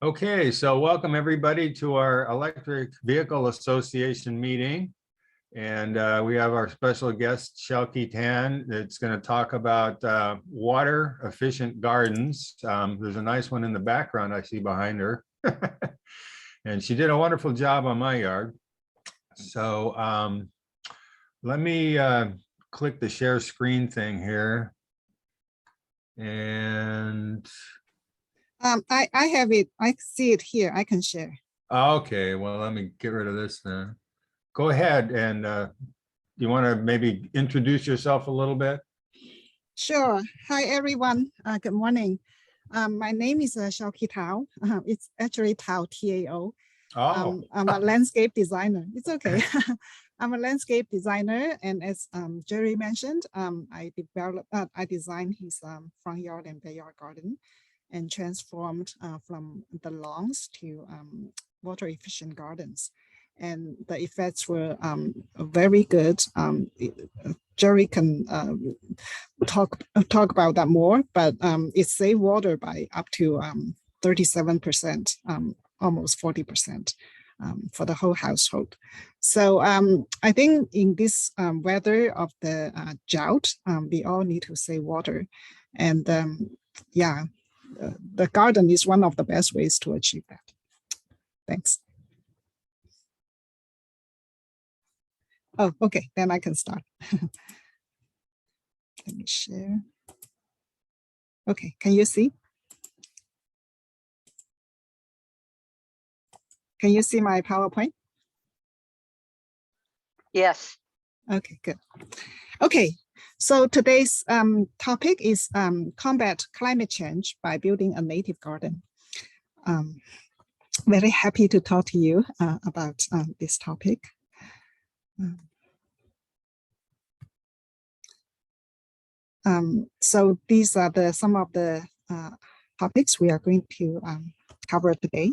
Okay, so welcome everybody to our Electric Vehicle Association meeting. And we have our special guest, Shelkie Tan, that's going to talk about water efficient gardens. There's a nice one in the background I see behind her. And she did a wonderful job on my yard. So let me click the share screen thing here. And I have it. I see it here. I can share. okay, well, let me get rid of this then. Go ahead, and you want to maybe introduce yourself a little bit? Sure. Hi, everyone. Good morning. My name is Shelkie Tao. It's actually Tao, T-A-O. Oh. I'm a landscape designer. It's okay. I'm a landscape designer, and as Jerry mentioned, I designed his front yard and backyard garden, and transformed from the lawns to water efficient gardens. And the effects were very good. Jerry can talk about that more, but it saved water by up to 37%, almost 40% for the whole household. So I think in this weather of the drought, we all need to save water. And yeah, the garden is one of the best ways to achieve that. Thanks. Oh, okay, then I can start. Let me share. Okay, can you see? Can you see my PowerPoint? Yes. Okay, good. Okay, so today's topic is combat climate change by building a native garden. Very happy to talk to you about this topic. So these are some of the topics we are going to cover today.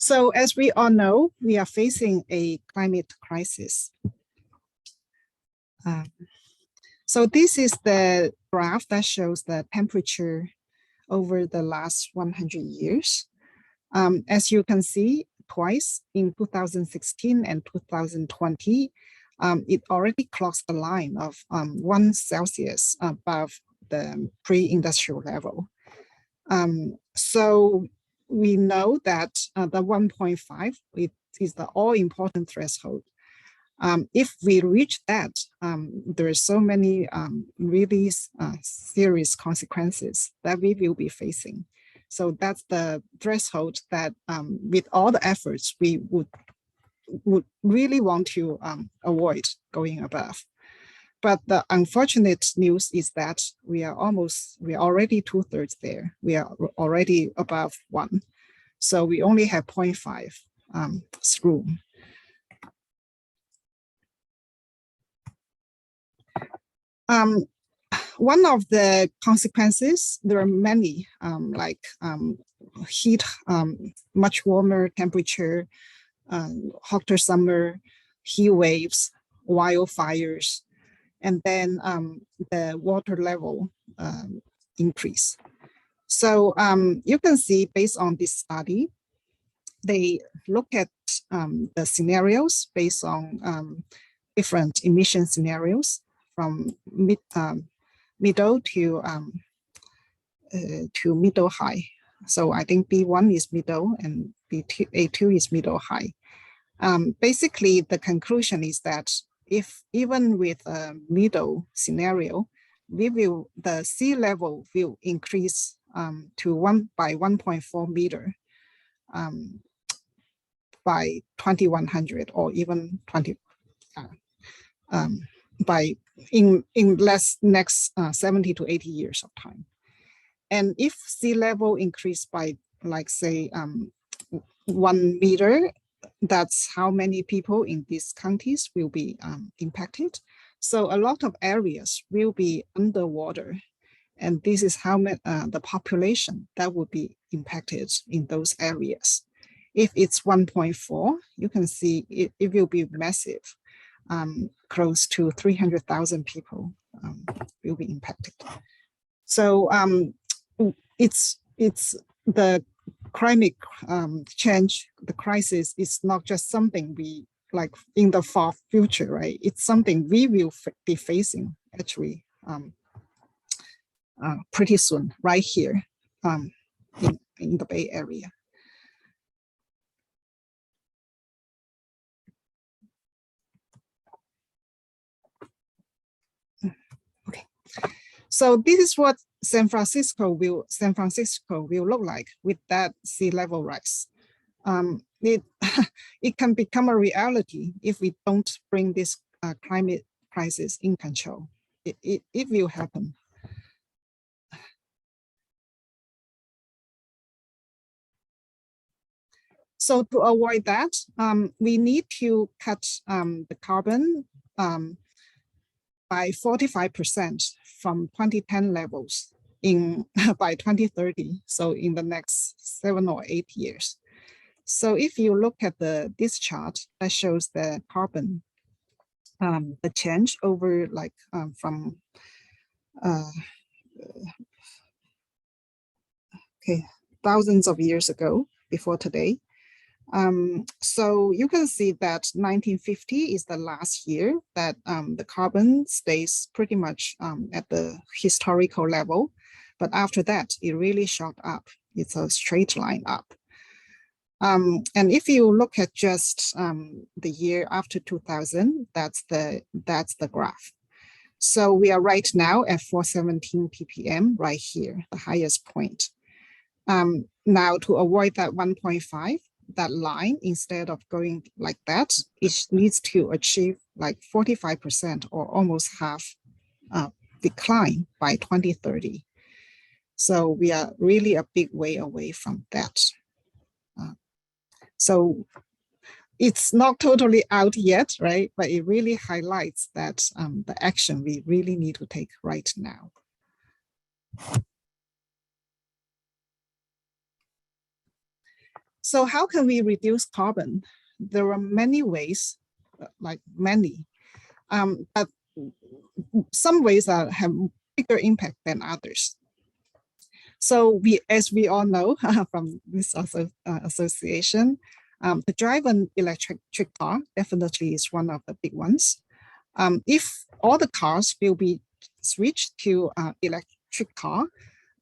So as we all know, we are facing a climate crisis. So this is the graph that shows the temperature over the last 100 years. As you can see, twice in 2016 and 2020, it already crossed the line of 1 Celsius above the pre-industrial level. So we know that the 1.5 is the all-important threshold. If we reach that, there are so many really serious consequences that we will be facing. So that's the threshold that with all the efforts, we would really want to avoid going above. But the unfortunate news is that we are already 2/3 there. We are already above 1. So we only have 0.5 room. One of the consequences, there are many, like heat, much warmer temperature, hotter summer, heat waves, wildfires, and then the water level increase. So you can see based on this study, they look at the scenarios based on different emission scenarios from middle to middle high. So I think B1 is middle and A2 is middle high. Basically, the conclusion is that if even with a middle scenario, the sea level will increase to 1.4 meter by 2100 or even 20 in next 70 to 80 years of time. And if sea level increased by, like, say 1 meter, that's how many people in these counties will be impacted. So a lot of areas will be underwater. And this is how the population that would be impacted in those areas. If it's 1.4, you can see it will be massive, close to 300,000 people will be impacted. So it's the climate change, the crisis is not just something we like in the far future, right? It's something we will be facing actually pretty soon, right here in the Bay Area. Okay, so this is what San Francisco will look like with that sea level rise. It can become a reality if we don't bring this climate crisis in control. It will happen. So to avoid that, we need to cut the carbon by 45% from 2010 levels by 2030. So in the next 7 or 8 years. So if you look at this chart, that shows the carbon, the change over like from thousands of years ago before today. So you can see that 1950 is the last year that the carbon stays pretty much at the historical level. But after that, it really shot up. It's a straight line up. And if you look at just the year after 2000, that's the graph. So we are right now at 417 ppm right here, the highest point. Now to avoid that 1.5, that line, instead of going like that, it needs to achieve like 45% or almost half decline by 2030. So we are really a big way away from that. So it's not totally out yet, right? But it really highlights that the action we really need to take right now. So how can we reduce carbon? There are many ways, like many, but some ways that have bigger impact than others. So as we all know from this association, the drive an electric car definitely is one of the big ones. If all the cars will be switched to electric car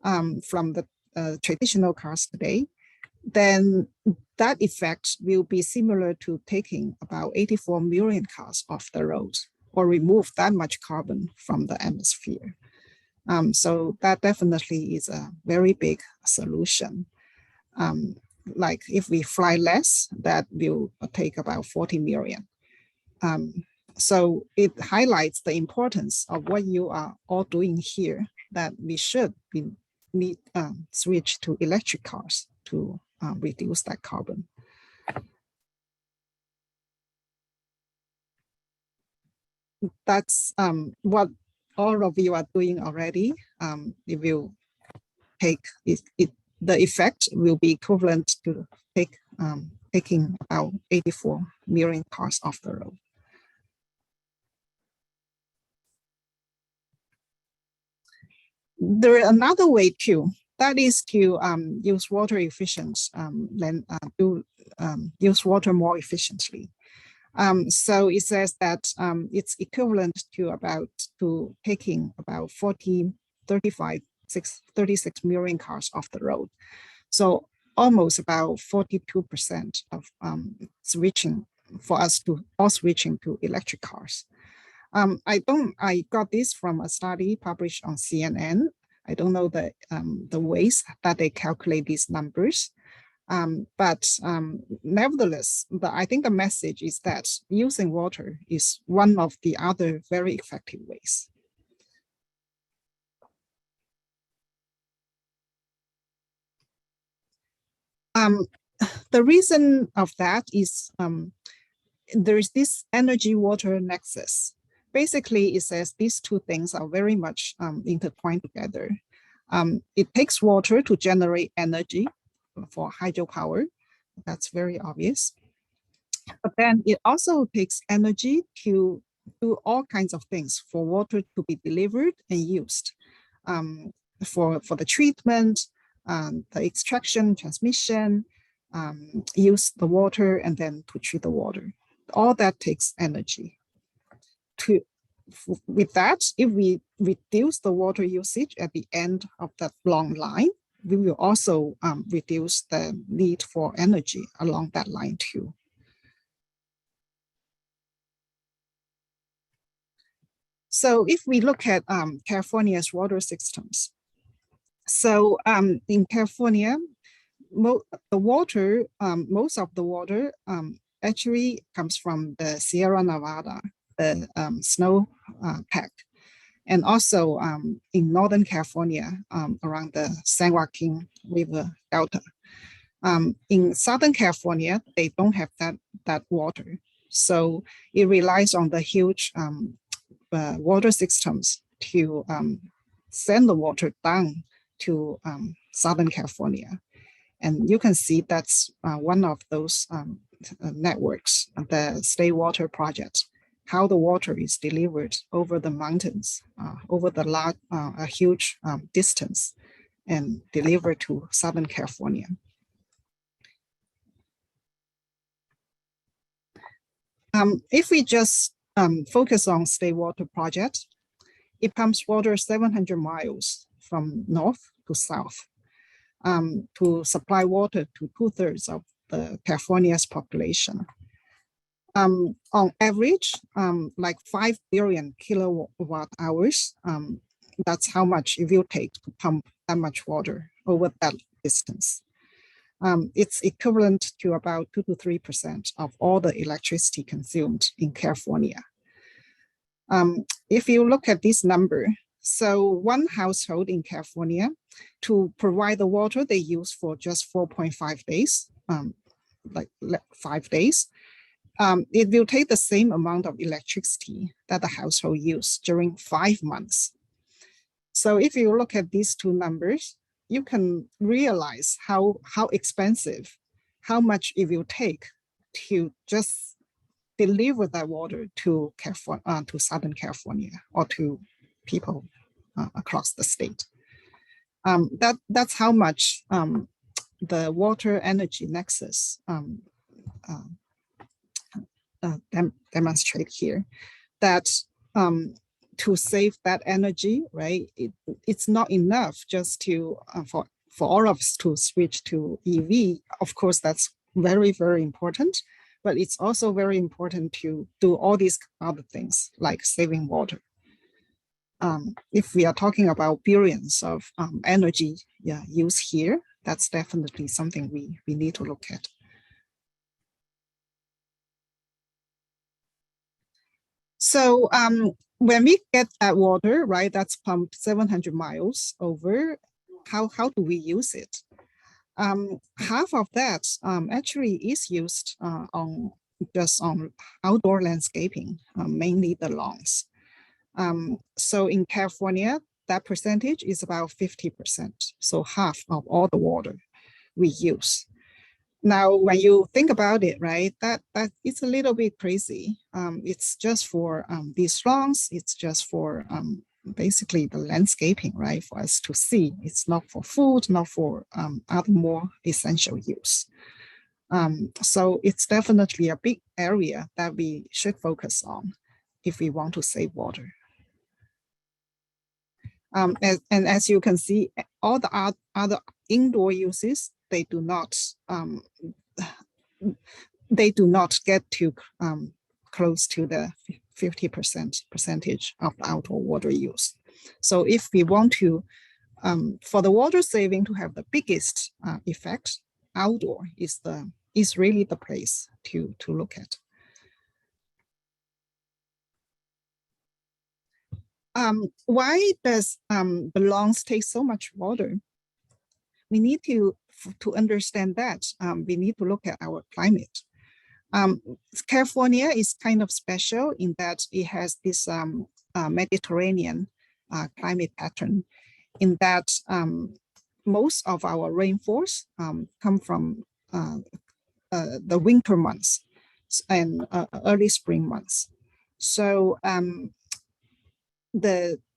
from the traditional cars today, then that effect will be similar to taking about 84 million cars off the road or remove that much carbon from the atmosphere. So that definitely is a very big solution. Like if we fly less, that will take about 40 million. So it highlights the importance of what you are all doing here, that we should need switch to electric cars to reduce that carbon. That's what all of you are doing already. It will take the effect will be equivalent to taking about 84 million cars off the road. There is another way too. That is to use water efficient, use water more efficiently. So it says that it's equivalent to taking about 36 million cars off the road. So almost about 42% of switching for us to all switching to electric cars. I got this from a study published on CNN. I don't know the ways that they calculate these numbers. But nevertheless, I think the message is that using water is one of the other very effective ways. The reason of that is there is this energy-water nexus. Basically, it says these two things are very much intertwined together. It takes water to generate energy for hydropower. That's very obvious. But then it also takes energy to do all kinds of things for water to be delivered and used, for the treatment, the extraction, transmission, use the water, and then to treat the water. All that takes energy. With that, if we reduce the water usage at the end of that long line, we will also reduce the need for energy along that line too. So if we look at California's water systems, so in California, most of the water actually comes from the Sierra Nevada, the snow pack, and also in Northern California, around the San Joaquin River Delta. In Southern California, they don't have that water. So it relies on the huge water systems to send the water down to Southern California. And you can see that's one of those networks, the State Water Project, how the water is delivered over the mountains, over the a huge distance, and delivered to Southern California. If we just focus on State Water Project, it pumps water 700 miles from north to south to supply water to 2/3 of the California's population. On average, like 5 billion kilowatt hours, that's how much it will take to pump that much water over that distance. It's equivalent to about 2 to 3% of all the electricity consumed in California. If you look at this number, so one household in California, to provide the water they use for just 4.5 days, like 5 days, it will take the same amount of electricity that the household used during 5 months. So if you look at these two numbers, you can realize how expensive, how much it will take to just deliver that water to Southern California or to people across the state. That's how much the water energy nexus demonstrate here, that to save that energy, right? It's not enough just to for all of us to switch to EV. Of course, that's very, very important, but it's also very important to do all these other things like saving water. If we are talking about billions of energy use here, that's definitely something we need to look at. So when we get that water, right, that's pumped 700 miles over, how do we use it? Half of that actually is used on outdoor landscaping, mainly the lawns. So in California, that percentage is about 50%, so half of all the water we use. Now, when you think about it, right, that it's a little bit crazy. It's just for these lawns, it's just for basically the landscaping, right, for us to see. It's not for food, not for other more essential use. So it's definitely a big area that we should focus on if we want to save water. And as you can see, all the other indoor uses, they do not get to close to the 50% percentage of the outdoor water use. So if we want to, for the water saving to have the biggest effect, outdoor is really the place to look at. Why does the lawns take so much water? We need to understand that. We need to look at our climate. California is kind of special in that it has this Mediterranean climate pattern, in that most of our rainfalls come from the winter months and early spring months. So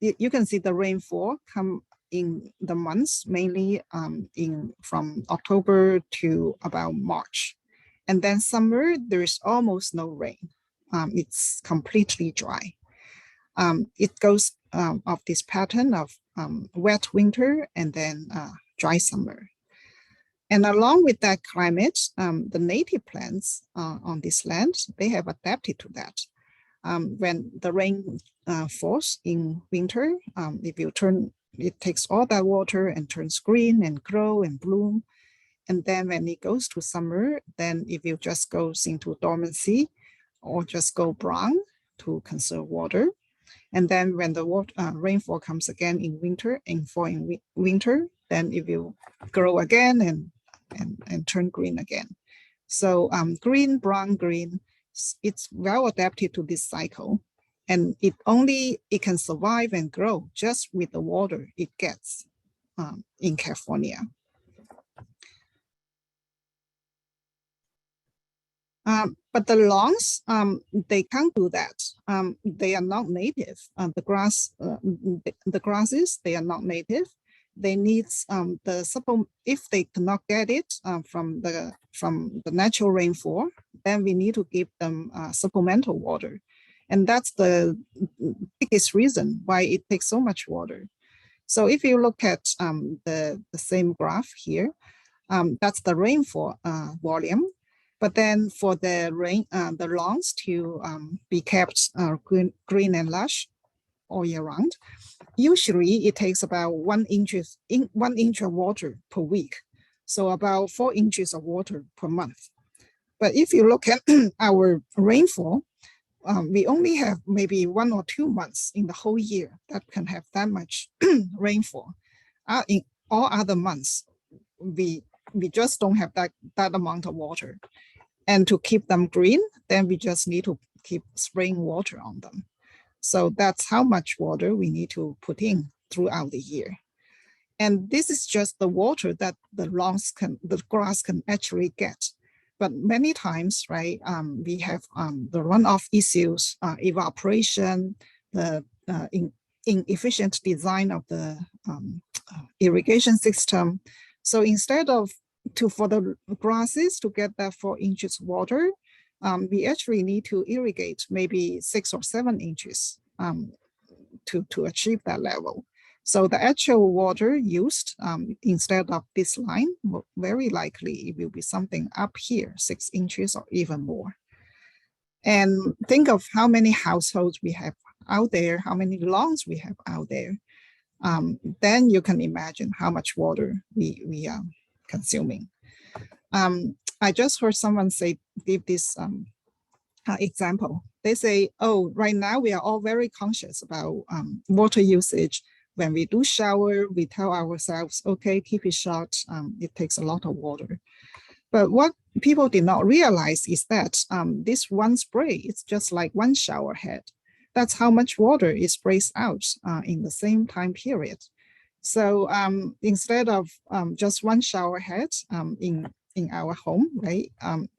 you can see the rainfall come in the months, mainly from October to about March. And then summer, there is almost no rain. It's completely dry. It goes of this pattern of wet winter and then dry summer. And along with that climate, the native plants on this land, they have adapted to that. When the rain falls in winter, if you it takes all that water and turns green and grow and bloom. And then when it goes to summer, then if you just goes into dormancy or just go brown to conserve water. And then when the rainfall comes again in winter and fall in winter, then it will grow again and turn green again. So green, brown, green, it's well adapted to this cycle. And it can survive and grow just with the water it gets in California. But the lawns, they can't do that. They are not native. The grasses, they are not native. They need if they cannot get it from the natural rainfall, then we need to give them supplemental water. And that's the biggest reason why it takes so much water. So if you look at the same graph here, that's the rainfall volume. But then for the lawns to be kept green and lush all year round, usually it takes about 1 inch of water per week. So about 4 inches of water per month. But if you look at our rainfall, we only have maybe 1 or 2 months in the whole year that can have that much rainfall. In all other months, we just don't have that amount of water. And to keep them green, then we just need to keep spraying water on them. So that's how much water we need to put in throughout the year. And this is just the water that the grass can actually get. But many times, right, we have the runoff issues, evaporation, the inefficient design of the irrigation system. So instead of for the grasses to get that 4 inches water, we actually need to irrigate maybe 6 or 7 inches to achieve that level. So the actual water used instead of this line, very likely it will be something up here, 6 inches or even more. And think of how many households we have out there, how many lawns we have out there. Then you can imagine how much water we are consuming. I just heard someone give this example. They say, oh, right now we are all very conscious about water usage. When we do shower, we tell ourselves, okay, keep it short. It takes a lot of water. But what people did not realize is that this one spray, it's just like one shower head. That's how much water it sprays out in the same time period. So instead of just one shower head in our home, right,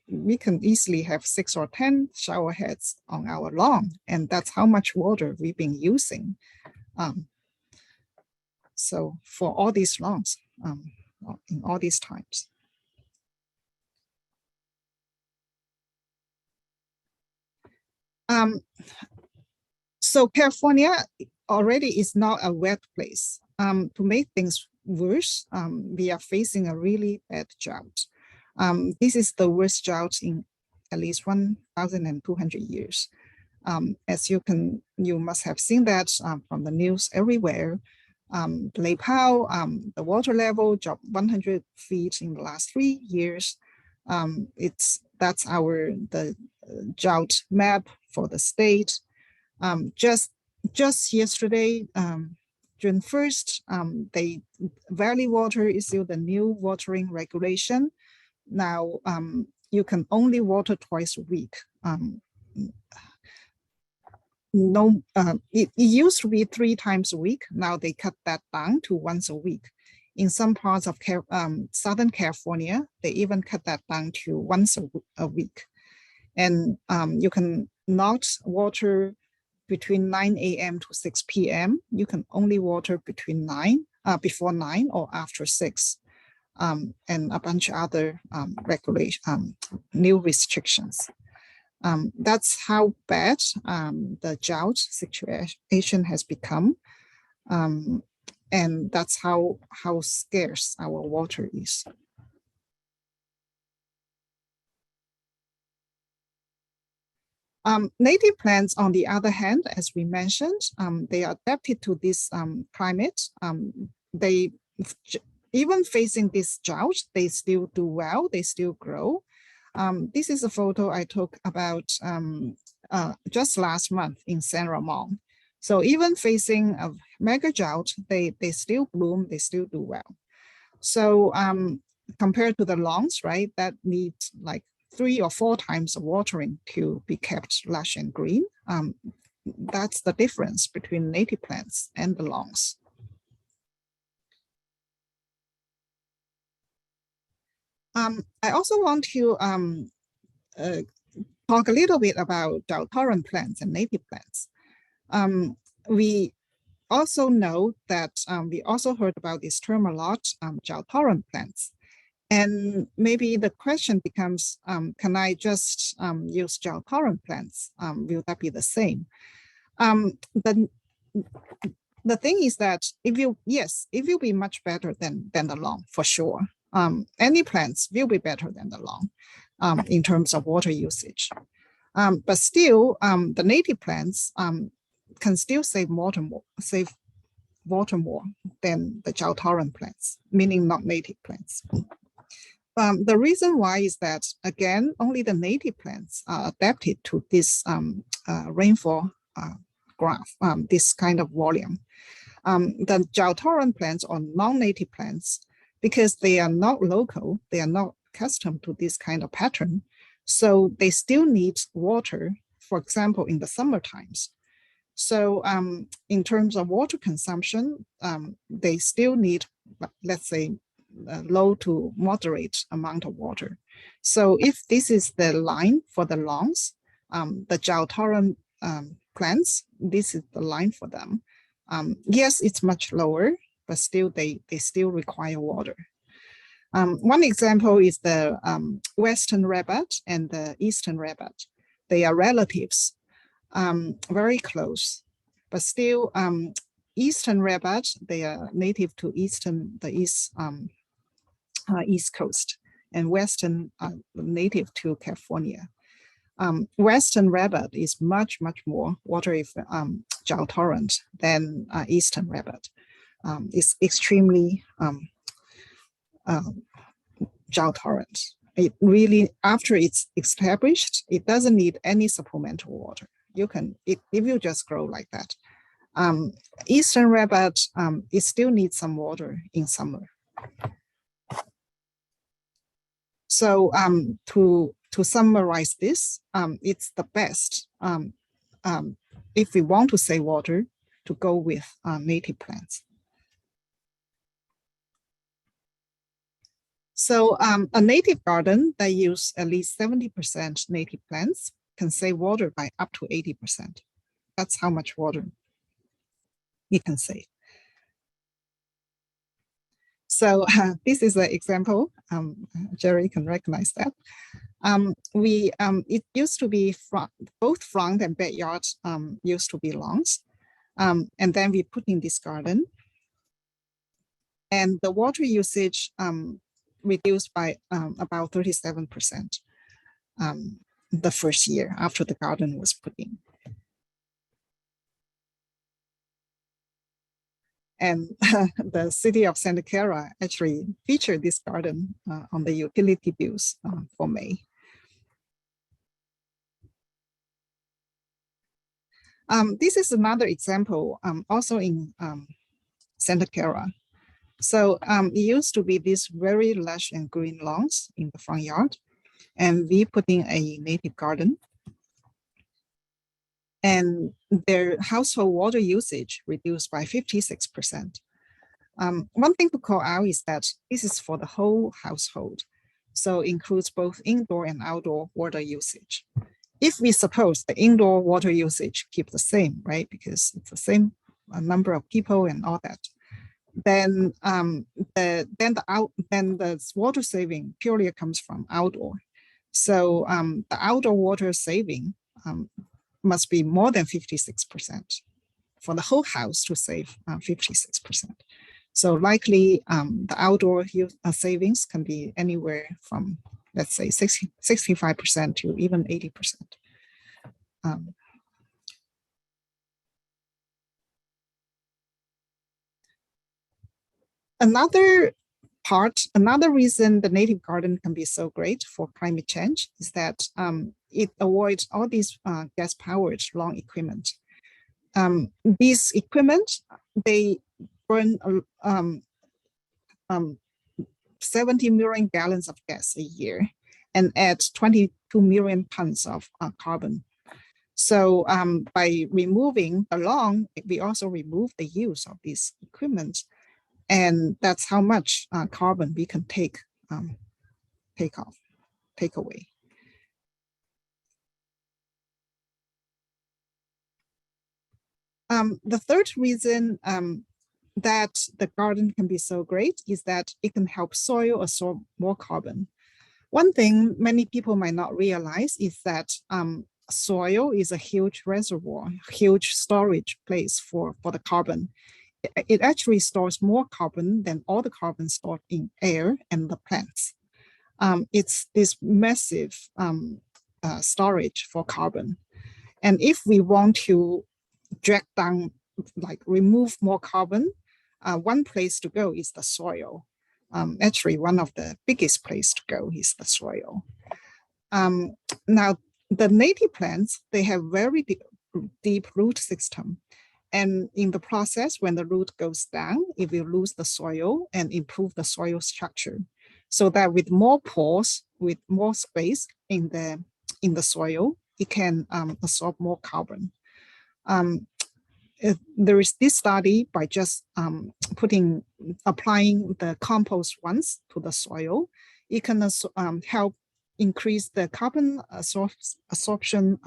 we can easily have 6 or 10 shower heads on our lawn, and that's how much water we've been using. So for all these lawns, in all these times. So California already is not a wet place. To make things worse, we are facing a really bad drought. This is the worst drought in at least 1,200 years. As you must have seen that from the news everywhere. Lake Powell, the water level dropped 100 feet in the last 3 years. That's the drought map for the state. Just yesterday, June 1st, Valley Water issued a new watering regulation. Now you can only water twice a week. It used to be 3 times a week. Now they cut that down to once a week. In some parts of Southern California, they even cut that down to once a week. And you can not water between 9 a.m. to 6 p.m. You can only water between before 9 or after 6, and a bunch of other new restrictions. That's how bad the drought situation has become. And that's how scarce our water is. Native plants, on the other hand, as we mentioned, they are adapted to this climate. They, even facing this drought, they still do well, they still grow. This is a photo I took about just last month in Saint Ramon. So even facing a mega drought, they still bloom, they still do well. So compared to the lawns, right, that needs like 3 or 4 times of watering to be kept lush and green. That's the difference between native plants and the lawns. I also want to talk a little bit about drought-tolerant plants and native plants. We also know that we also heard about this term a lot, drought-tolerant plants. And maybe the question becomes, can I just use drought-tolerant plants? Will that be the same? The thing is that it will be much better than the lawn, for sure. Any plants will be better than the lawn in terms of water usage. But still, the native plants can still save water more than the drought-tolerant plants, meaning not native plants. The reason why is that, again, only the native plants are adapted to this rainfall graph, this kind of volume. The drought-tolerant plants or non-native plants, because they are not local, they are not accustomed to this kind of pattern, so they still need water, for example, in the summer times. So in terms of water consumption, they still need, let's say, a low to moderate amount of water. So if this is the line for the lawns, the drought-tolerant plants, this is the line for them. Yes, it's much lower, but still they still require water. One example is the Western rabbit and the Eastern rabbit. They are relatives, very close, but still Eastern rabbit, they are native to East Coast, and Western native to California. Western rabbit is much more water drought-tolerant than Eastern rabbit. It's extremely drought-tolerant. It really, after it's established, it doesn't need any supplemental water. It will just grow like that. Eastern rabbit, it still needs some water in summer. So to summarize this, it's the best if we want to save water to go with native plants. So a native garden that use at least 70% native plants can save water by up to 80%. That's how much water it can save. So this is an example. Jerry can recognize that. It used to be both front and backyard used to be lawns. And then we put in this garden. And the water usage reduced by about 37% the first year after the garden was put in. And the city of Santa Clara actually featured this garden on the utility bills for May. This is another example also in Santa Clara. So it used to be these very lush and green lawns in the front yard, and we put in a native garden. And their household water usage reduced by 56%. One thing to call out is that this is for the whole household. So includes both indoor and outdoor water usage. if we suppose the indoor water usage keep the same, right? Because it's the same number of people and all that, then the water saving purely comes from outdoor. So the outdoor water saving must be more than 56% for the whole house to save 56%. So likely the outdoor savings can be anywhere from, let's say, 65% to even 80%. Another reason the native garden can be so great for climate change is that it avoids all these gas-powered long equipment. These equipment, they burn 70 million gallons of gas a year and add 22 million tons of carbon. So by removing the long, we also remove the use of this equipment. And that's how much carbon we can take away. The third reason that the garden can be so great is that it can help soil absorb more carbon. One thing many people might not realize is that soil is a huge reservoir, huge storage place for the carbon. It actually stores more carbon than all the carbon stored in air and the plants. It's this massive storage for carbon. And if we want to drag down, like remove more carbon, one place to go is the soil. Actually, one of the biggest place to go is the soil. Now, the native plants, they have very deep root system. And in the process, when the root goes down, it will lose the soil and improve the soil structure. So that with more pores, with more space in the soil, it can absorb more carbon. There is this study by just applying the compost once to the soil, it can help increase the carbon absorption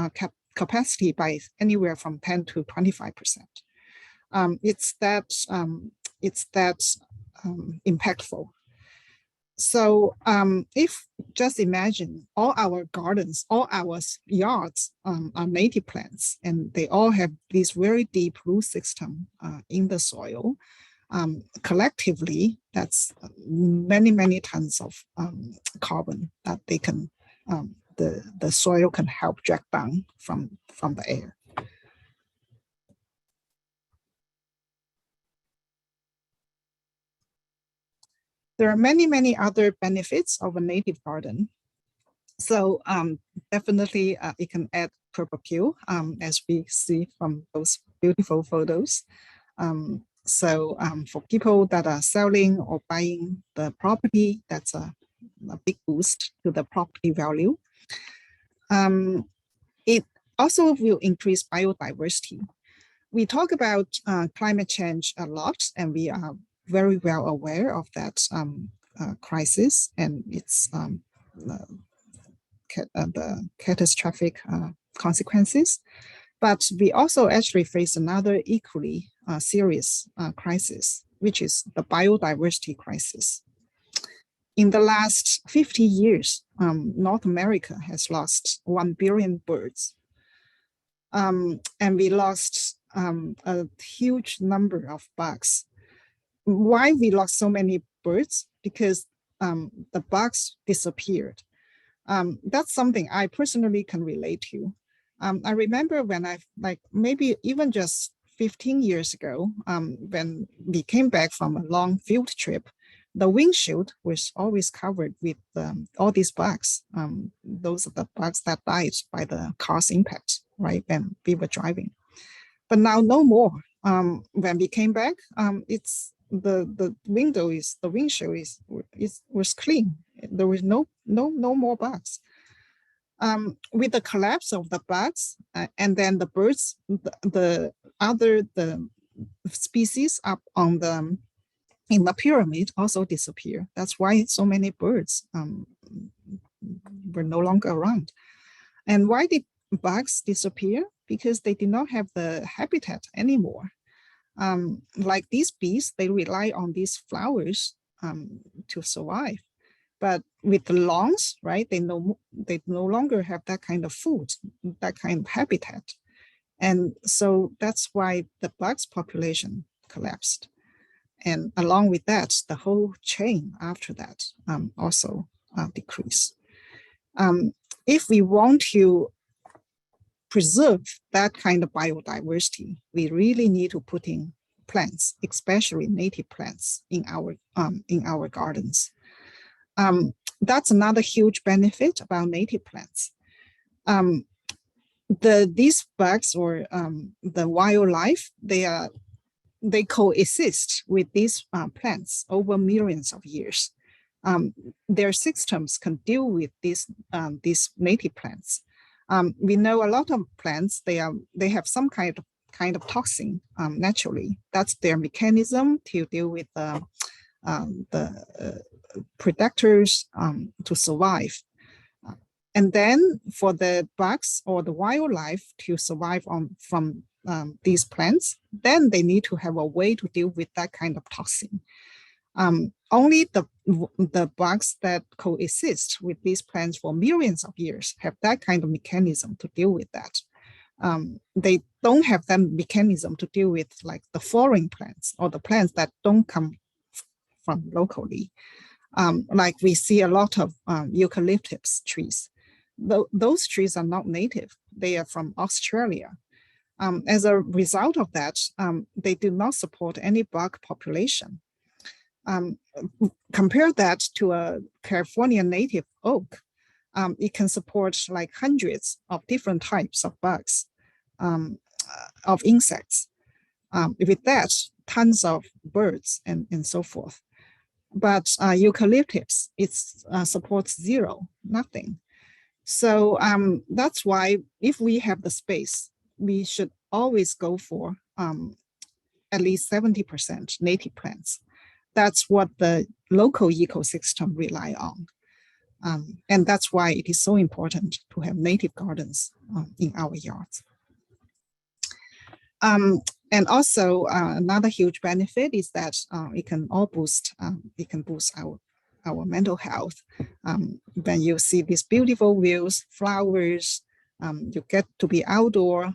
capacity by anywhere from 10 to 25%. It's that impactful. So if just imagine all our gardens, all our yards are native plants, and they all have this very deep root system in the soil. Collectively, that's many, many tons of carbon that they can, the soil can help drag down from the air. There are many, many other benefits of a native garden. So definitely it can add purple appeal, as we see from those beautiful photos. So for people that are selling or buying the property, that's a big boost to the property value. It also will increase biodiversity. We talk about climate change a lot, and we are very well aware of that crisis and its the catastrophic consequences. But we also actually face another equally serious crisis, which is the biodiversity crisis. In the last 50 years, North America has lost 1 billion birds. And we lost a huge number of bugs. Why we lost so many birds? Because the bugs disappeared. That's something I personally can relate to. I remember when maybe even just 15 years ago, when we came back from a long field trip, the windshield was always covered with all these bugs. Those are the bugs that died by the car's impact, right, when we were driving. But now no more. When we came back, it's the windshield was clean. There was no more bugs. With the collapse of the bugs, and then the birds, the species up on in the pyramid also disappear. That's why so many birds were no longer around. And why bugs disappear because they did not have the habitat anymore. Like these bees, they rely on these flowers to survive. But with the lawns, right, they no longer have that kind of food, that kind of habitat. And so that's why the bugs population collapsed. And along with that, the whole chain after that also decreased. If we want to preserve that kind of biodiversity, we really need to put in plants, especially native plants, in our gardens. That's another huge benefit about native plants. These bugs or the wildlife, they coexist with these plants over millions of years. Their systems can deal with these native plants. We know a lot of plants, they have some kind of toxin naturally. That's their mechanism to deal with the predators to survive. And then for the bugs or the wildlife to survive from these plants, then they need to have a way to deal with that kind of toxin. Only the bugs that coexist with these plants for millions of years have that kind of mechanism to deal with that. They don't have that mechanism to deal with like the foreign plants or the plants that don't come from locally. Like we see a lot of eucalyptus trees. Those trees are not native. They are from Australia. As a result of that, they do not support any bug population. Compare that to a California native oak. It can support like hundreds of different types of bugs, of insects. With that, tons of birds and so forth. But eucalyptus, it supports zero, nothing. So that's why if we have the space, we should always go for at least 70% native plants. That's what the local ecosystem rely on. And that's why it is so important to have native gardens in our yards. And also another huge benefit is that it can boost our mental health. When you see these beautiful views, flowers, you get to be outdoor,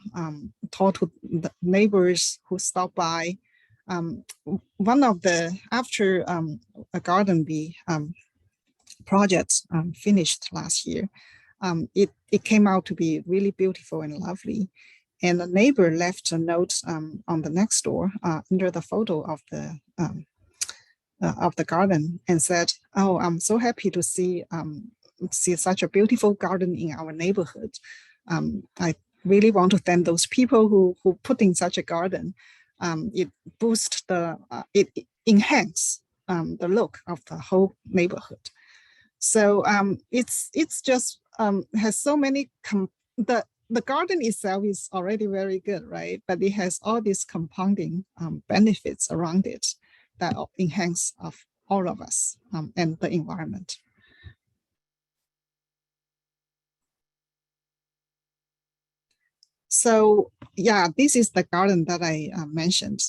talk to the neighbors who stop by. One of the, after a garden bee project finished last year, it came out to be really beautiful and lovely. And the neighbor left a note on the next door under the photo of the garden and said, "Oh, I'm so happy to see such a beautiful garden in our neighborhood. I really want to thank those people who put in such a garden. It boosts it enhances the look of the whole neighborhood." So it's just has so many the garden itself is already very good, right? But it has all these compounding benefits around it that enhance of all of us and the environment. So yeah, this is the garden that I mentioned.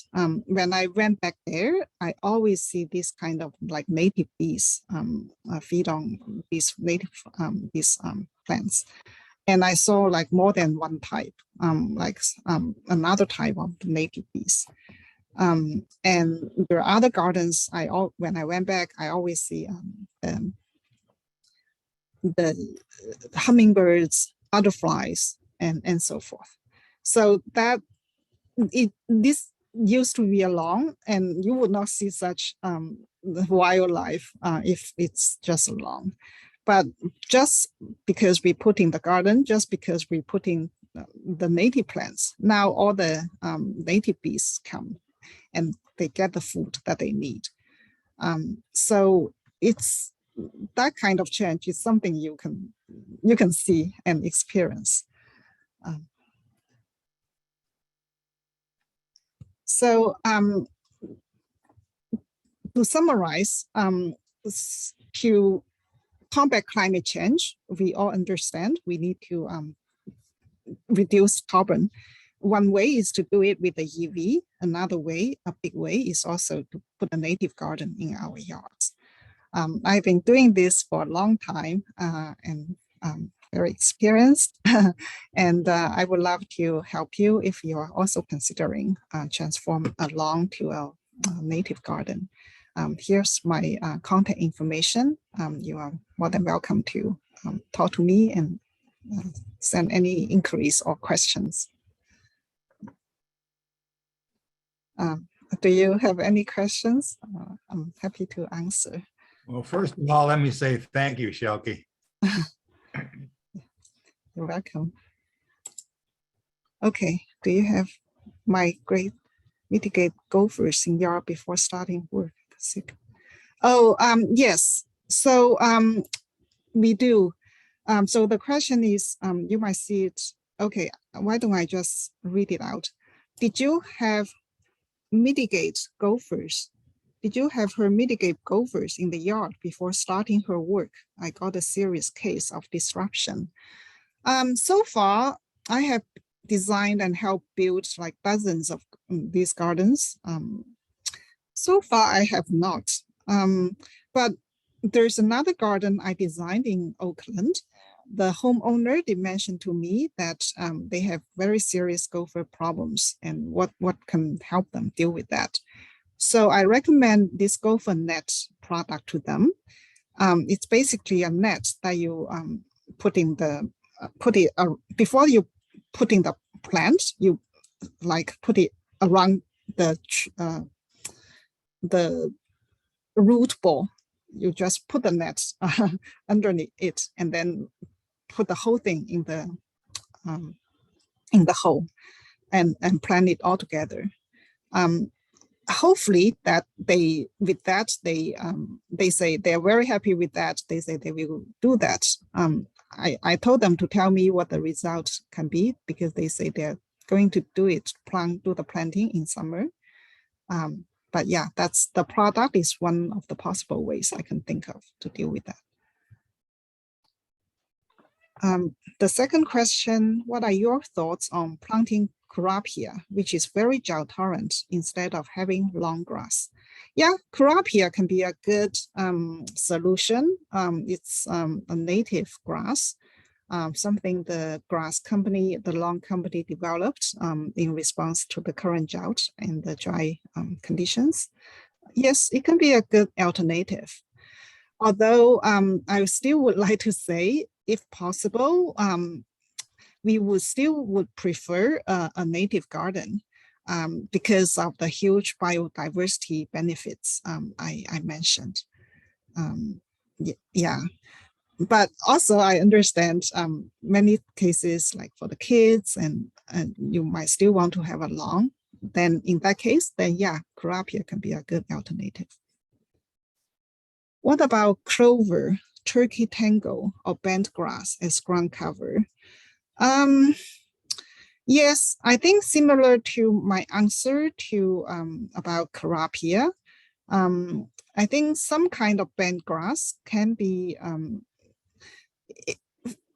When I went back there, I always see this kind of like native bees feed on these native plants. And I saw like more than one type, another type of native bees. And there are other gardens. When I went back, I always see the hummingbirds, butterflies, and so forth. So that this used to be a lawn, and you would not see such wildlife if it's just a lawn. But just because we put in the garden, just because we put in the native plants, now all the native bees come and they get the food that they need. So it's that kind of change is something you can see and experience. So to summarize, to combat climate change, we all understand we need to reduce carbon. One way is to do it with the EV. Another way, a big way, is also to put a native garden in our yards. I've been doing this for a long time and very experienced. And I would love to help you if you are also considering transform a lawn to a native garden. Here's my contact information. You are more than welcome to talk to me and send any inquiries or questions. Do you have any questions? I'm happy to answer. Well, first of all, let me say thank you, Shelkie. You're welcome. Okay, do you have my great mitigate gophers in yard before starting work? Oh, yes. So we do. So the question is, you might see it. Okay, why don't I just read it out? Did you have mitigate gophers? Did you have her mitigate gophers in the yard before starting her work? I got a serious case of disruption. So far, I have designed and helped build like dozens of these gardens. So far, I have not. But there's another garden I designed in Oakland. The homeowner did mention to me that they have very serious gopher problems and what can help them deal with that. So I recommend this gopher net product to them. It's basically a net that you put in the before you put in the plant, you like put it around the root ball. You just put the net underneath it and then put the whole thing in the hole and plant it all together. Hopefully that they say they're very happy with that. They say they will do that. I told them to tell me what the result can be because they say they're going to do the planting in summer. But yeah, that's the product is one of the possible ways I can think of to deal with that. The second question, what are your thoughts on planting Curapia, which is very drought-tolerant instead of having long grass? Yeah, Curapia can be a good solution. It's a native grass, something the lawn company developed in response to the current drought and the dry conditions. Yes, it can be a good alternative. Although I still would like to say, if possible, we would prefer a native garden because of the huge biodiversity benefits I mentioned. Yeah, but also I understand many cases like for the kids and you might still want to have a lawn. Then in that case, then yeah, Curapia can be a good alternative. What about clover, turkey tango, or bent grass as ground cover? Yes, I think similar to my answer to about Curapia, I think some kind of bent grass can be,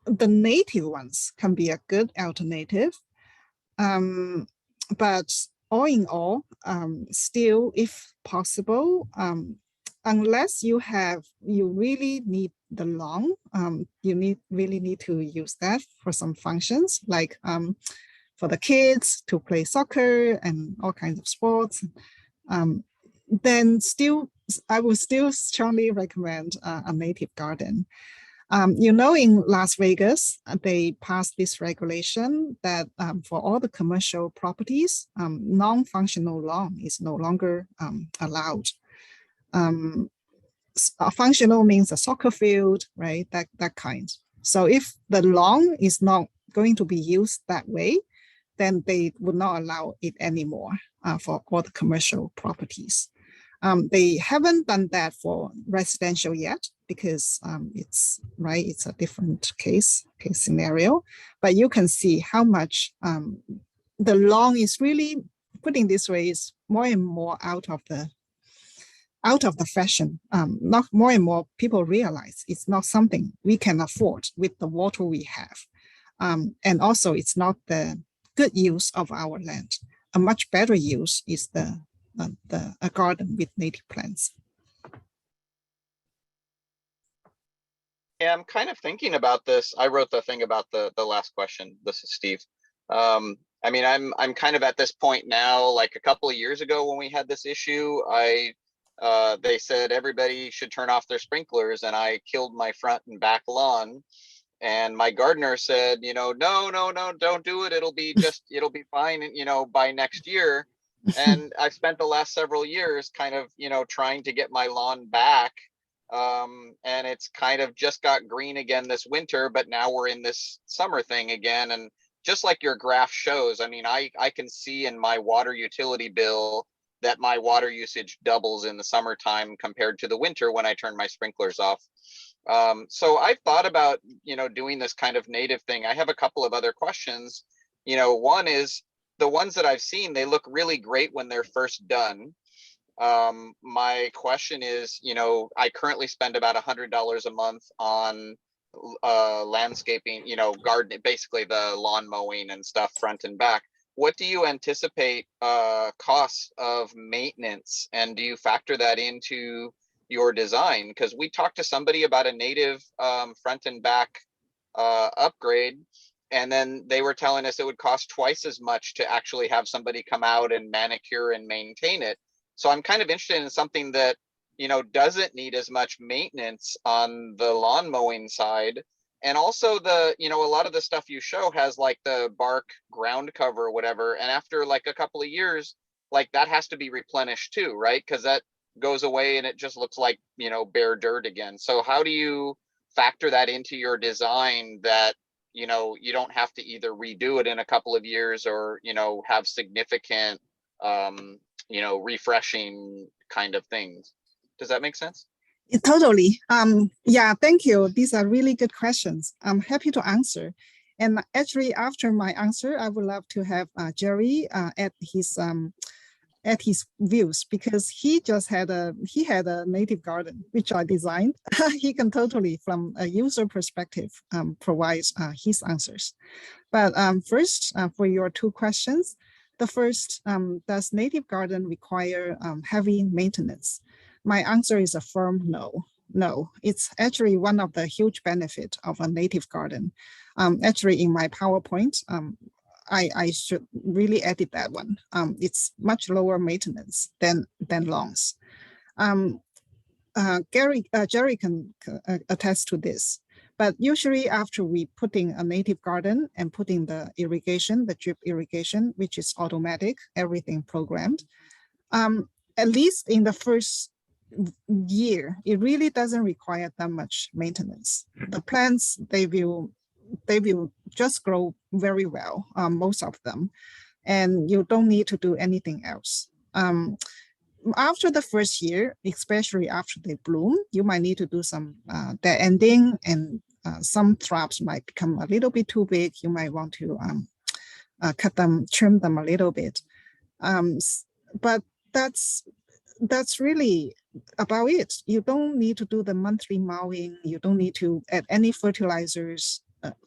the native ones can be a good alternative. But all in all, still, if possible, unless you really need the lawn, you really need to use that for some functions like for the kids to play soccer and all kinds of sports. Then still, I would still strongly recommend a native garden. In Las Vegas, they passed this regulation that for all the commercial properties, non-functional lawn is no longer allowed. Functional means a soccer field, right? That kind. So if the lawn is not going to be used that way, then they would not allow it anymore for all the commercial properties. They haven't done that for residential yet because it's a different case scenario. But you can see how much the lawn is really, putting this way, is more and more out of the fashion. Not more and more people realize it's not something we can afford with the water we have. And also it's not the good use of our land. A much better use is a garden with native plants. Yeah, I'm kind of thinking about this. I wrote the thing about the last question. This is Steve. I mean, I'm kind of at this point now. Like a couple of years ago when we had this issue, they said everybody should turn off their sprinklers, and I killed my front and back lawn. And my gardener said, no, don't do it. It'll be fine, by next year. And I've spent the last several years kind of, trying to get my lawn back. And it's kind of just got green again this winter, but now we're in this summer thing again. And just like your graph shows, I mean, I can see in my water utility bill that my water usage doubles in the summertime compared to the winter when I turn my sprinklers off. So I've thought about, doing this kind of native thing. I have a couple of other questions. One is the ones that I've seen, they look really great when they're first done. My question is, I currently spend about $100 a month on landscaping, gardening, basically the lawn mowing and stuff front and back. What do you anticipate costs of maintenance, and do you factor that into your design? Because we talked to somebody about a native front and back upgrade, and then they were telling us it would cost twice as much to actually have somebody come out and manicure and maintain it. So I'm kind of interested in something that, doesn't need as much maintenance on the lawn mowing side. And also a lot of the stuff you show has like the bark ground cover or whatever. And after like a couple of years, like that has to be replenished too, right? Because that goes away and it just looks like, bare dirt again. So how do you factor that into your design that, you don't have to either redo it in a couple of years or, have significant, refreshing kind of things? Does that make sense? Totally. Yeah, thank you. These are really good questions. I'm happy to answer. And actually, after my answer, I would love to have Jerry add his views, because he had a native garden which I designed. He can totally, from a user perspective, provide his answers. But first, for your two questions, the first, does native garden require heavy maintenance? My answer is a firm no. No, it's actually one of the huge benefits of a native garden. Actually, in my PowerPoint, I should really edit that one. It's much lower maintenance than lawns. Jerry can attest to this. But usually after we put in a native garden and put in the irrigation, the drip irrigation, which is automatic, everything programmed, at least in the first year, it really doesn't require that much maintenance. The plants, they will just grow very well, most of them, and you don't need to do anything else. After the first year, especially after they bloom, you might need to do some dead ending, and some shrubs might become a little bit too big. You might want to cut them, trim them a little bit. But that's really about it. You don't need to do the monthly mowing. You don't need to add any fertilizers,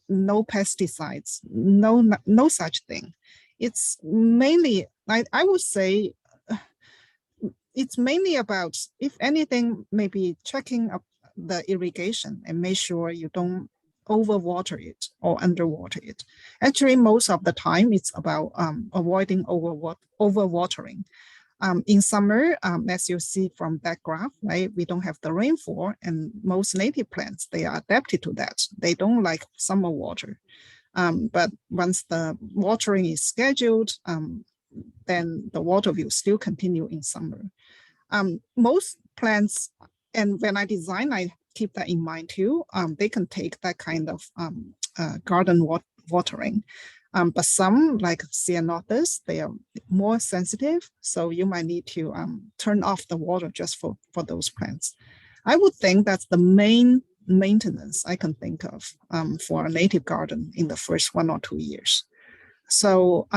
no pesticides, no such thing. It's mainly, I would say, it's mainly about, if anything, maybe checking up the irrigation and make sure you don't overwater it or underwater it. Actually, most of the time, it's about avoiding overwatering. In summer, as you see from that graph, right, we don't have the rainfall, and most native plants, they are adapted to that. They don't like summer water. But once the watering is scheduled, then the water will still continue in summer. Most plants, and when I design, I keep that in mind too, they can take that kind of garden watering. But some, like ceanothus, they are more sensitive, so you might need to turn off the water just for those plants. I would think that's the main maintenance I can think of for a native garden in the first 1 or 2 years. So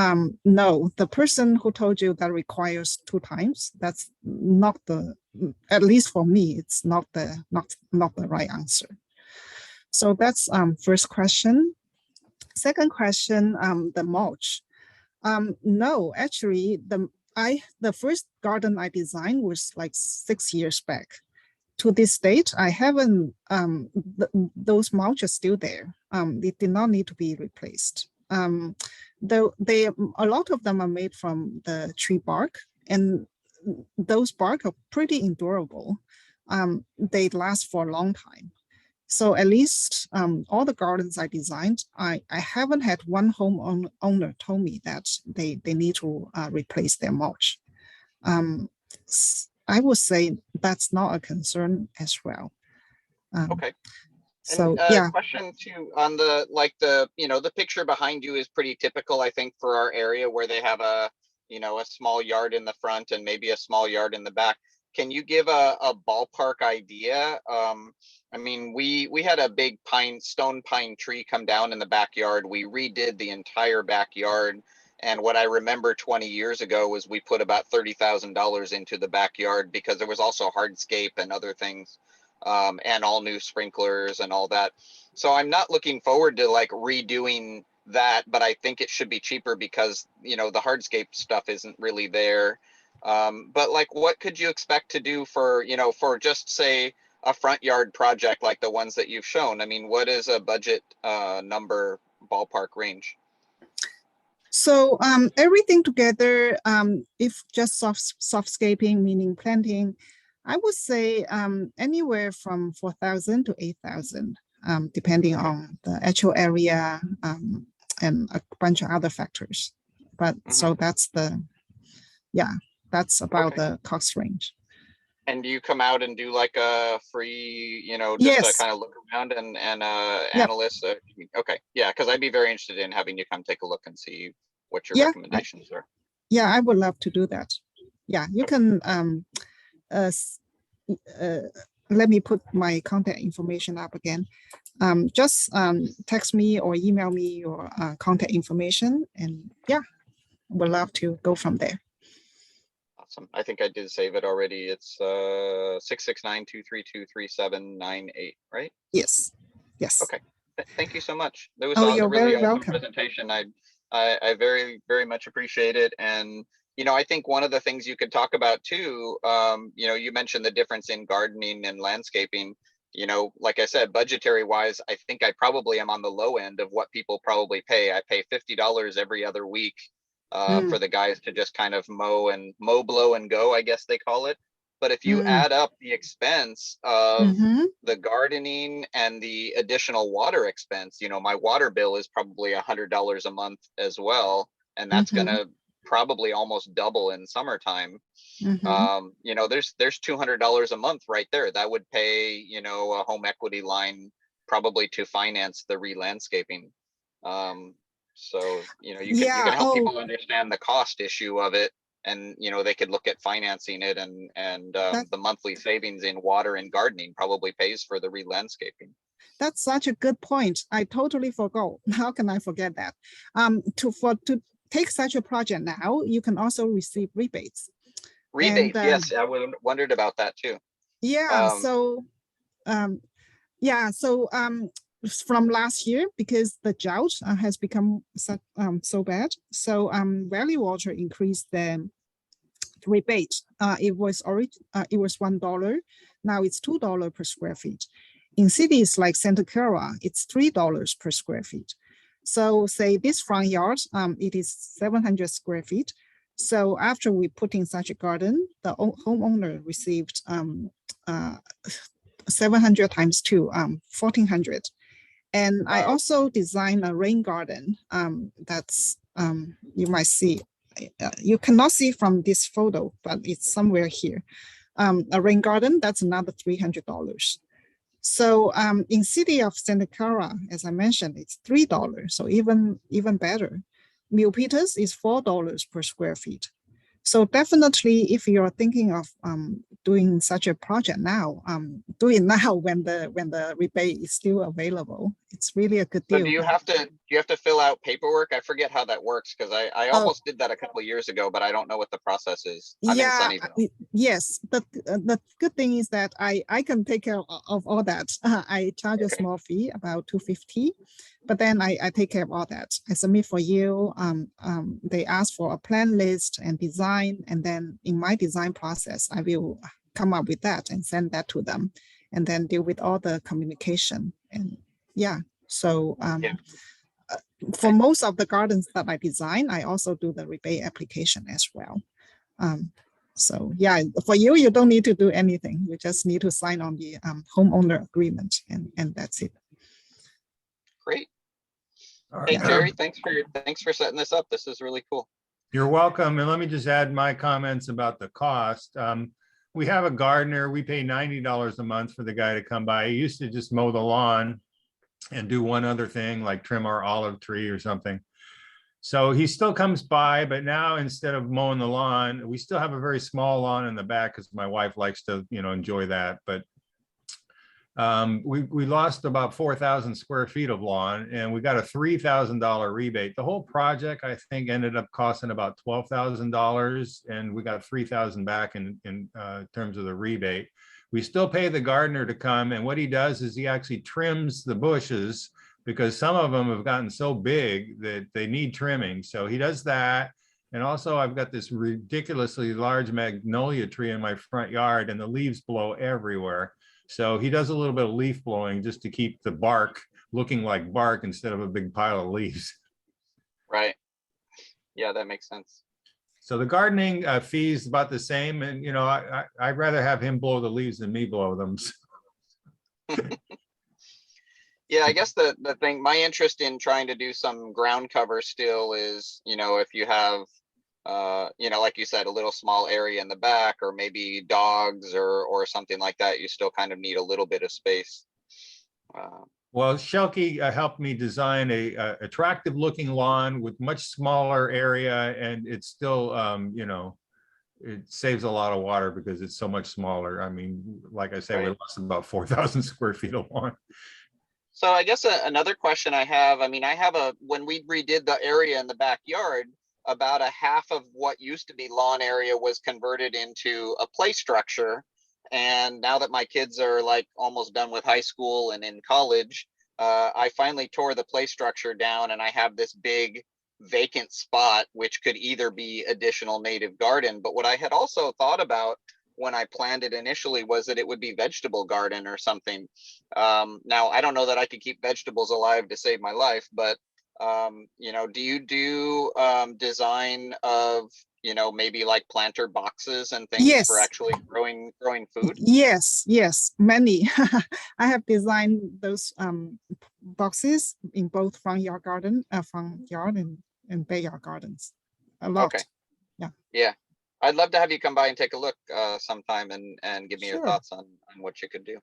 no, the person who told you that requires 2 times, that's not at least for me, it's not the right answer. So that's first question. Second question, the mulch. No, actually, the first garden I designed was like 6 years back. To this date, I haven't. Those mulch are still there. They did not need to be replaced. Though a lot of them are made from the tree bark, and those bark are pretty endurable. They last for a long time. So at least all the gardens I designed, I haven't had one homeowner told me that they need to replace their mulch. I would say that's not a concern as well. Okay. So And yeah, question too on the the picture behind you is pretty typical, I think, for our area where they have a a small yard in the front and maybe a small yard in the back. Can you give a ballpark idea? I mean, we had a big stone pine tree come down in the backyard. We redid the entire backyard. And what I remember 20 years ago was we put about $30,000 into the backyard because there was also hardscape and other things, and all new sprinklers and all that. So I'm not looking forward to like redoing that, but I think it should be cheaper because, the hardscape stuff isn't really there. But like, what could you expect to do for, for just say a front yard project like the ones that you've shown? I mean, what is a budget number ballpark range? so everything together, if just softscaping, meaning planting, I would say anywhere from 4,000 to 8,000, depending on the actual area and a bunch of other factors. But so that's that's about the cost range. And do you come out and do like a free, just to Yes. kind of look around and Yep. analyst? Okay, yeah, because I'd be very interested in having you come take a look and see what your Yeah, recommendations are. Yeah, I would love to do that. Yeah, you can let me put my contact information up again. Just text me or email me your contact information, and yeah, would love to go from there. Awesome. I think I did save it already. It's 669-232-3798, right? Yes. Yes. Okay. Thank you so much. That was you're a really very awesome welcome. presentation. I very, very much appreciate it. And I think one of the things you could talk about too, you mentioned the difference in gardening and landscaping. Like I said, budgetary wise, I think I probably am on the low end of what people probably pay. I pay $50 every other week for the guys to just kind of mow, blow and go, I guess they call it. But if you add up the expense of the gardening and the additional water expense, my water bill is probably $100 a month as well. And that's gonna probably almost double in summertime. There's $200 a month right there. That would pay, a home equity line probably to finance the re-landscaping. So, you can help people understand the cost issue of it, and they could look at financing it, and the monthly savings in water and gardening probably pays for the re-landscaping. That's such a good point. I totally forgot. How can I forget that? To take such a project now, you can also receive rebates. Rebates, yes, I wondered about that too. Yeah. From last year, because the drought has become so bad, so Valley Water increased the rebate. It was $1. Now it's $2 per square feet. In cities like Santa Clara, it's $3 per square feet. So say this front yard, it is 700 square feet. So after we put in such a garden, the homeowner received 700 times 2, 1,400. And wow. I also designed a rain garden that's, you might see, you cannot see from this photo, but it's somewhere here. A rain garden, that's another $300. So in city of Santa Clara, as I mentioned, it's $3, so even better. Milpitas is $4 per square feet. So definitely, if you're thinking of doing such a project now, do it now when the rebate is still available. It's really a good deal. So do you have to fill out paperwork? I forget how that works, because I almost did that a couple of years ago, but I don't know what the process is. I'm in Sunnyvale. Yes, but the good thing is that I can take care of all that. I charge a small fee, about $250, But then I take care of all that. I submit for you. They ask for a plan list and design. And then in my design process, I will come up with that and send that to them and then deal with all the communication. And yeah, so Yeah. For most of the gardens that I design, I also do the rebate application as well. So yeah, for you, you don't need to do anything. You just need to sign on the homeowner agreement and that's it. Great. All Hey, right. Jerry, thanks for setting this up. This is really cool. You're welcome. And let me just add my comments about the cost. We have a gardener. We pay $90 a month for the guy to come by. He used to just mow the lawn and do one other thing like trim our olive tree or something. So he still comes by, but now instead of mowing the lawn, we still have a very small lawn in the back because my wife likes to, enjoy that. But we lost about 4,000 square feet of lawn and we got a $3,000 rebate. The whole project, I think, ended up costing about $12,000 and we got 3,000 back in terms of the rebate. We still pay the gardener to come, and what he does is he actually trims the bushes because some of them have gotten so big that they need trimming. So he does that. And also I've got this ridiculously large magnolia tree in my front yard and the leaves blow everywhere. So he does a little bit of leaf blowing just to keep the bark looking like bark instead of a big pile of leaves. Right. Yeah, that makes sense. So the gardening fee is about the same. And, I'd rather have him blow the leaves than me blow them. Yeah, I guess the thing, my interest in trying to do some ground cover still is, if you have, like you said, a little small area in the back or maybe dogs or something like that, you still kind of need a little bit of space. Well, Shelkie helped me design a attractive looking lawn with much smaller area, and it's still, it saves a lot of water because it's so much smaller. I mean, like I say, Right. we lost about 4,000 square feet of lawn. So I guess another question I have, when we redid the area in the backyard, about a half of what used to be lawn area was converted into a play structure. And now that my kids are like almost done with high school and in college, I finally tore the play structure down and I have this big vacant spot, which could either be additional native garden. But what I had also thought about when I planned it initially was that it would be vegetable garden or something. Now, I don't know that I could keep vegetables alive to save my life, but do you do design of, maybe like planter boxes and things Yes. for actually growing food? Yes, many. I have designed those boxes in both front yard and backyard gardens. A lot. Okay. Yeah. Yeah. I'd love to have you come by and take a look sometime and give me your Sure. thoughts on what you could do.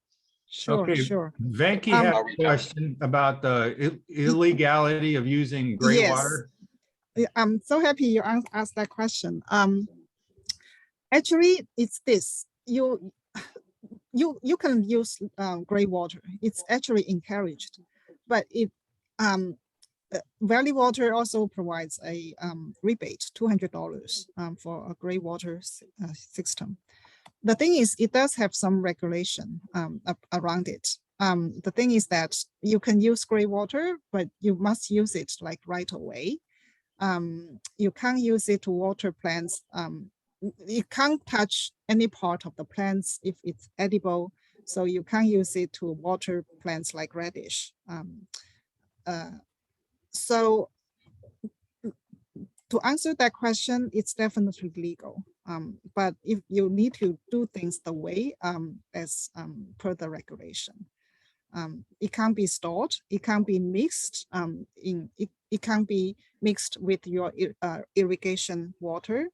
Sure, Okay. sure. Venky had I'll a reach out. question about the illegality of using gray Yes. water. I'm so happy you asked that question. Actually, it's this. You can use gray water. It's actually encouraged, but Valley Water also provides a rebate, $200 for a gray water system. The thing is, it does have some regulation around it. The thing is that you can use gray water, but you must use it like right away. You can't use it to water plants. You can't touch any part of the plants if it's edible. So you can't use it to water plants like radish. So to answer that question, it's definitely legal. But if you need to do things the way as per the regulation, it can't be stored, it can't be mixed it can't be mixed with your irrigation water.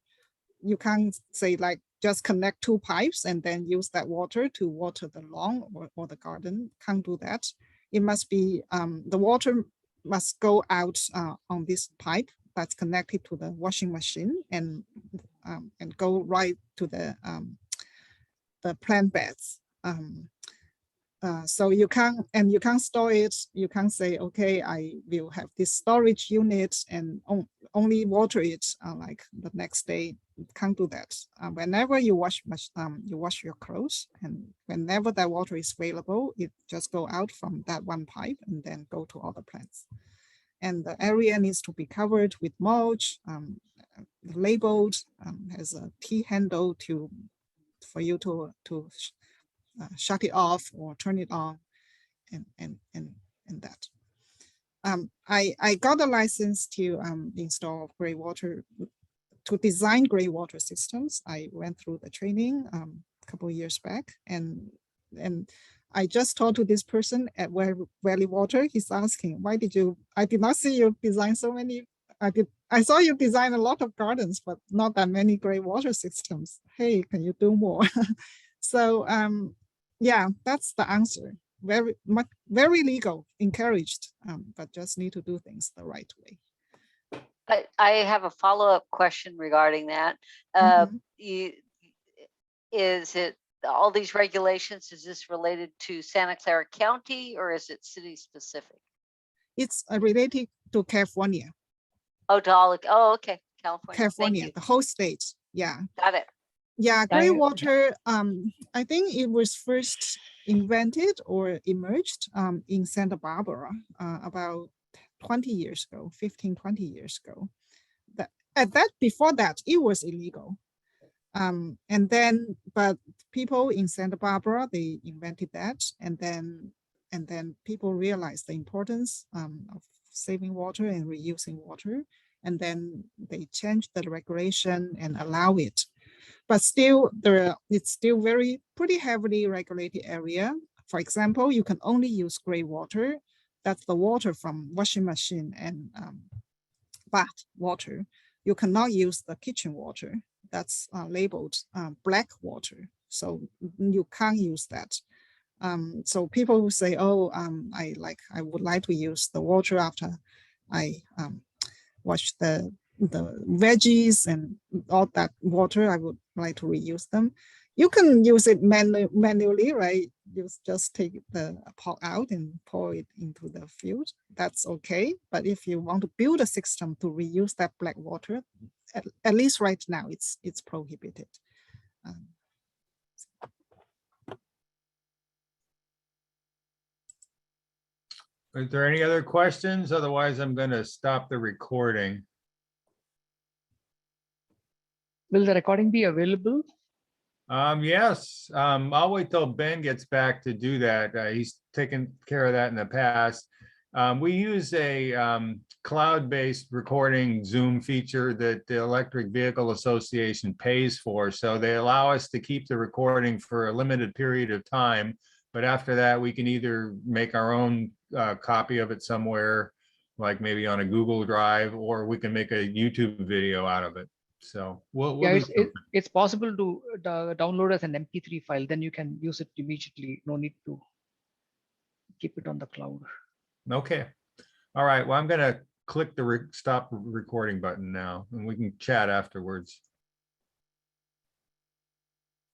You can't say like just connect two pipes and then use that water to water the lawn or the garden. Can't do that. It must be the water must go out on this pipe that's connected to the washing machine and go right to the plant beds. So you can't store it. You can't say, okay, I will have this storage unit and only water it like the next day. can't do that. Whenever you wash your clothes, and whenever that water is available, it just go out from that one pipe and then go to all the plants. And the area needs to be covered with mulch, labeled, has a T handle for you to shut it off or turn it on, and that. I got a license to install gray water, to design gray water systems. I went through the training a couple of years back, and I just talked to this person at Valley Water. He's asking, why did you, I did not see you design so many, I saw you design a lot of gardens, but not that many gray water systems. Hey, can you do more? So yeah, that's the answer. Very legal, encouraged, but just need to do things the right way. I have a follow-up question regarding that. Is it all these regulations, is this related to Santa Clara County or is it city specific? It's related to California. Oh, to all, oh, okay, California. California, the whole state. Yeah. Got it. Yeah, gray water, I think it was first invented or emerged in Santa Barbara about 20 years ago, 15, 20 years ago. Before that, it was illegal. And then, but people in Santa Barbara, they invented that. And then people realized the importance of saving water and reusing water. And then they changed the regulation and allow it. But still, it's still pretty heavily regulated area. For example, you can only use gray water. That's the water from washing machine and bath water. You cannot use the kitchen water. That's labeled black water. So you can't use that. So people who say, oh, I would like to use the water after I wash the veggies and all that water, I would like to reuse them. You can use it manually, right? You just take the pot out and pour it into the field. That's okay. But if you want to build a system to reuse that black water, at least right now, it's prohibited. Is there any other questions? Otherwise, I'm going to stop the recording. Will the recording be available? Yes, I'll wait till Ben gets back to do that. He's taken care of that in the past. We use a cloud-based recording Zoom feature that the Electric Vehicle Association pays for. So they allow us to keep the recording for a limited period of time. But after that, we can either make our own copy of it somewhere, like maybe on a Google Drive, or we can make a YouTube video out of it. So we'll Yeah, it's possible to download as an MP3 file. Then you can use it immediately. No need to keep it on the cloud. Okay. All right. Well, I'm going to click the stop recording button now, and we can chat afterwards.